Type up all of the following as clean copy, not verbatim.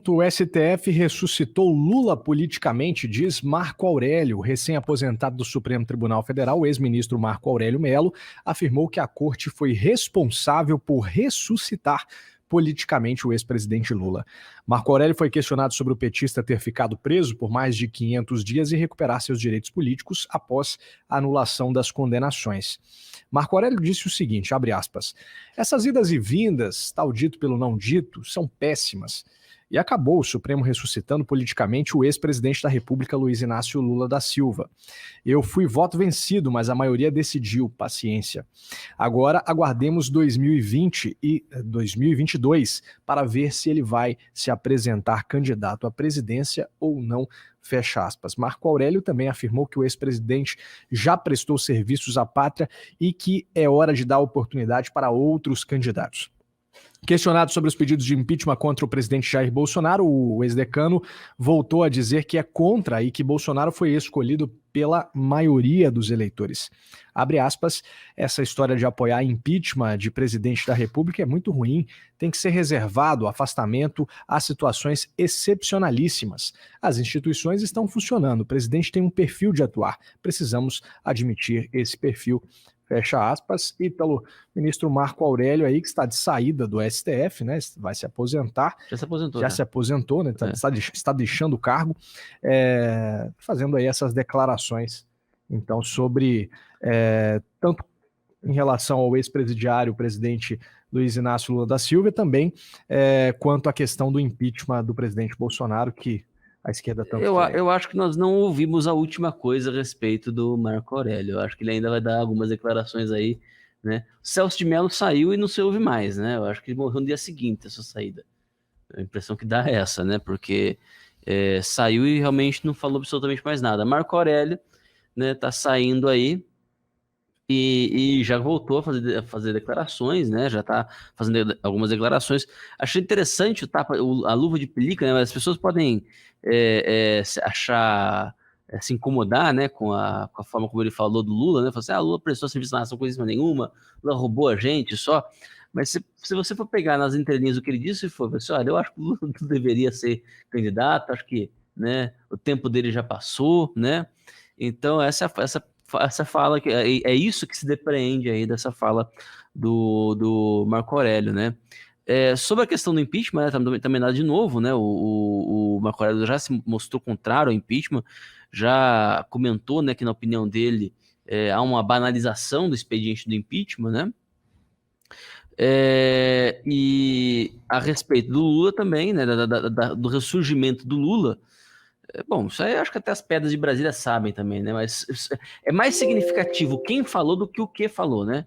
O STF ressuscitou Lula politicamente, diz Marco Aurélio, recém-aposentado do Supremo Tribunal Federal. O ex-ministro Marco Aurélio Mello afirmou que a corte foi responsável por ressuscitar politicamente o ex-presidente Lula. Marco Aurélio foi questionado sobre o petista ter ficado preso por mais de 500 dias e recuperar seus direitos políticos após a anulação das condenações. Marco Aurélio disse o seguinte, abre aspas, essas idas e vindas, tal dito pelo não dito, são péssimas. E acabou o Supremo ressuscitando politicamente o ex-presidente da República, Luiz Inácio Lula da Silva. Eu fui voto vencido, mas a maioria decidiu, paciência. Agora aguardemos 2020 e 2022 para ver se ele vai se apresentar candidato à presidência ou não, fecha aspas. Marco Aurélio também afirmou que o ex-presidente já prestou serviços à pátria e que é hora de dar oportunidade para outros candidatos. Questionado sobre os pedidos de impeachment contra o presidente Jair Bolsonaro, o ex-decano voltou a dizer que é contra e que Bolsonaro foi escolhido pela maioria dos eleitores. Abre aspas, essa história de apoiar impeachment de presidente da República é muito ruim, tem que ser reservado afastamento a situações excepcionalíssimas. As instituições estão funcionando, o presidente tem um perfil de atuar, precisamos admitir esse perfil. Fecha aspas, e pelo ministro Marco Aurélio aí, que está de saída do STF, né? Vai se aposentar. Já se aposentou. Já se aposentou, né? Está deixando o cargo, fazendo aí essas declarações, então, sobre tanto em relação ao ex-presidiário, o presidente Luiz Inácio Lula da Silva, e também quanto à questão do impeachment do presidente Bolsonaro, que a esquerda tanto eu acho que nós não ouvimos a última coisa a respeito do Marco Aurélio. Eu acho que ele ainda vai dar algumas declarações aí, né? O Celso de Mello saiu e não se ouve mais, né? Eu acho que ele morreu no dia seguinte, essa saída. A impressão que dá é essa, né? Porque saiu e realmente não falou absolutamente mais nada. Marco Aurélio, né, tá saindo aí e já voltou a fazer declarações, né? Já tá fazendo algumas declarações. Achei interessante a luva de pelica, né? As pessoas podem se incomodar, né, com a forma como ele falou do Lula, né? Falou assim, Lula prestou serviço na nação, coisa nenhuma, Lula roubou a gente só. Mas se você for pegar nas entrelinhas o que ele disse, foi assim, olha, eu acho que o Lula não deveria ser candidato, acho que, né, o tempo dele já passou, né? Então essa fala, é isso que se depreende aí dessa fala do Marco Aurélio, né? Sobre a questão do impeachment, né, também nada de novo, né? O Marco Aurélio já se mostrou contrário ao impeachment, já comentou, né, que na opinião dele há uma banalização do expediente do impeachment, né? E a respeito do Lula também, né, do ressurgimento do Lula, bom, isso aí acho que até as pedras de Brasília sabem também, né? Mas é mais significativo quem falou do que o que falou, né?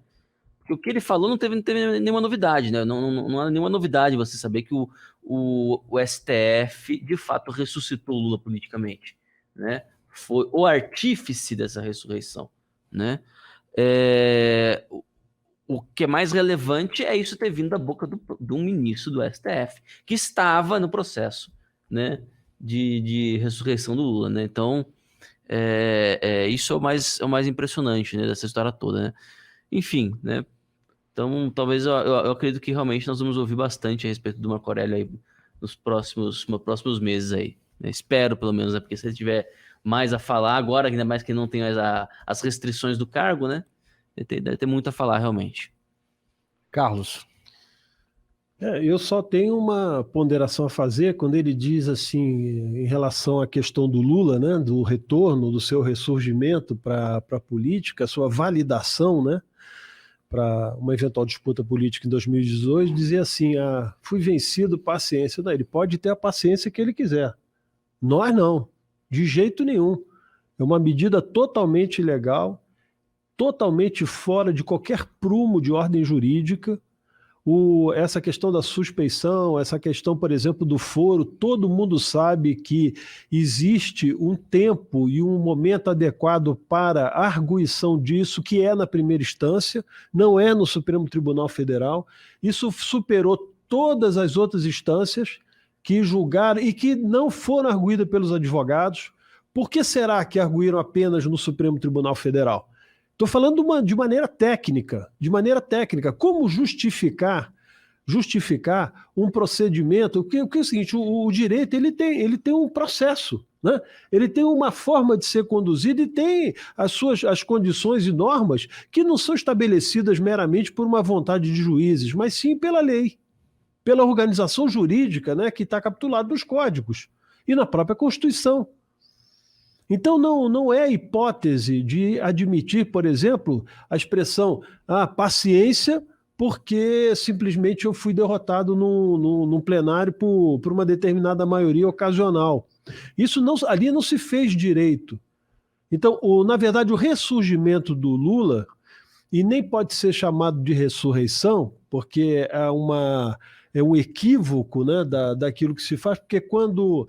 Porque o que ele falou não teve nenhuma novidade, né? Não há nenhuma novidade você saber que o STF de fato ressuscitou o Lula politicamente, né? Foi o artífice dessa ressurreição, né? O que é mais relevante é isso ter vindo da boca de um ministro do STF, que estava no processo, né, de ressurreição do Lula, né? Então, isso é o mais impressionante, né, dessa história toda, né? Enfim, né? Então, talvez eu acredito que realmente nós vamos ouvir bastante a respeito do Marco Aurélio aí nos próximos meses aí, né? Espero, pelo menos, né? Porque se ele tiver mais a falar agora, ainda mais que não tem mais as restrições do cargo, né? Deve ter muito a falar, realmente. Carlos. Eu só tenho uma ponderação a fazer quando ele diz assim, em relação à questão do Lula, né, do retorno, do seu ressurgimento para a política, a sua validação, né, para uma eventual disputa política em 2018, dizer assim, fui vencido, paciência. Não, ele pode ter a paciência que ele quiser. Nós não, de jeito nenhum. É uma medida totalmente ilegal, totalmente fora de qualquer prumo de ordem jurídica. Essa questão da suspeição, essa questão, por exemplo, do foro, todo mundo sabe que existe um tempo e um momento adequado para a arguição disso, que é na primeira instância, não é no Supremo Tribunal Federal. Isso superou todas as outras instâncias que julgaram e que não foram arguídas pelos advogados. Por que será que arguíram apenas no Supremo Tribunal Federal? Estou falando de maneira técnica. Como justificar justificar um procedimento, que é o seguinte, o direito ele tem um processo, né? Ele tem uma forma de ser conduzido e tem as condições e normas que não são estabelecidas meramente por uma vontade de juízes, mas sim pela lei, pela organização jurídica, né, que está capitulada nos códigos e na própria Constituição. Então não é hipótese de admitir, por exemplo, a expressão paciência, porque simplesmente eu fui derrotado num plenário por uma determinada maioria ocasional. Isso ali não se fez direito. Então, na verdade, o ressurgimento do Lula, e nem pode ser chamado de ressurreição, porque é um equívoco, né, daquilo que se faz, porque quando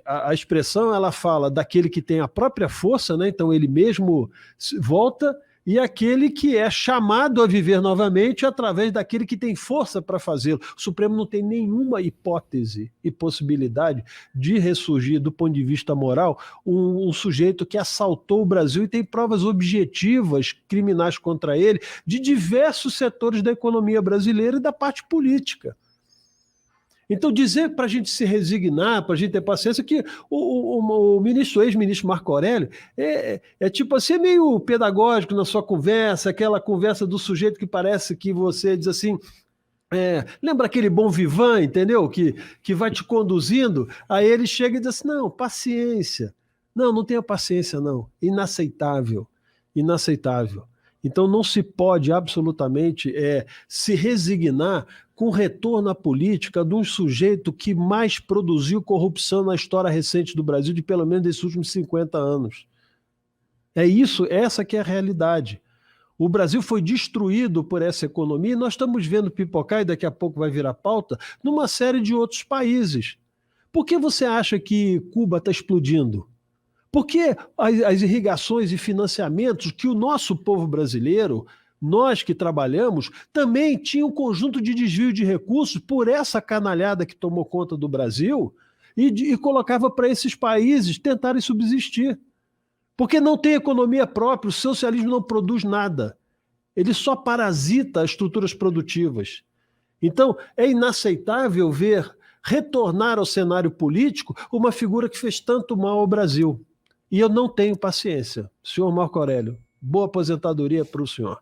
a expressão ela fala daquele que tem a própria força, né, então ele mesmo volta, e aquele que é chamado a viver novamente através daquele que tem força para fazê-lo. O Supremo não tem nenhuma hipótese e possibilidade de ressurgir, do ponto de vista moral, um sujeito que assaltou o Brasil e tem provas objetivas criminais contra ele de diversos setores da economia brasileira e da parte política. Então, dizer para a gente se resignar, para a gente ter paciência, que o ex-ministro Marco Aurélio tipo assim, é meio pedagógico na sua conversa, aquela conversa do sujeito que parece que você diz assim, lembra aquele bom vivant, entendeu? Que vai te conduzindo, aí ele chega e diz assim, não, paciência. Não tenha paciência, não. Inaceitável. Inaceitável. Então não se pode absolutamente se resignar com o retorno à política de um sujeito que mais produziu corrupção na história recente do Brasil, de pelo menos desses últimos 50 anos. Essa que é a realidade. O Brasil foi destruído por essa economia e nós estamos vendo pipocar, e daqui a pouco vai virar pauta, numa série de outros países. Por que você acha que Cuba está explodindo? Porque as irrigações e financiamentos que o nosso povo brasileiro, nós que trabalhamos, também tinha um conjunto de desvio de recursos por essa canalhada que tomou conta do Brasil e colocava para esses países tentarem subsistir. Porque não tem economia própria, o socialismo não produz nada. Ele só parasita as estruturas produtivas. Então, é inaceitável ver retornar ao cenário político uma figura que fez tanto mal ao Brasil. E eu não tenho paciência. Senhor Marco Aurélio, boa aposentadoria para o senhor.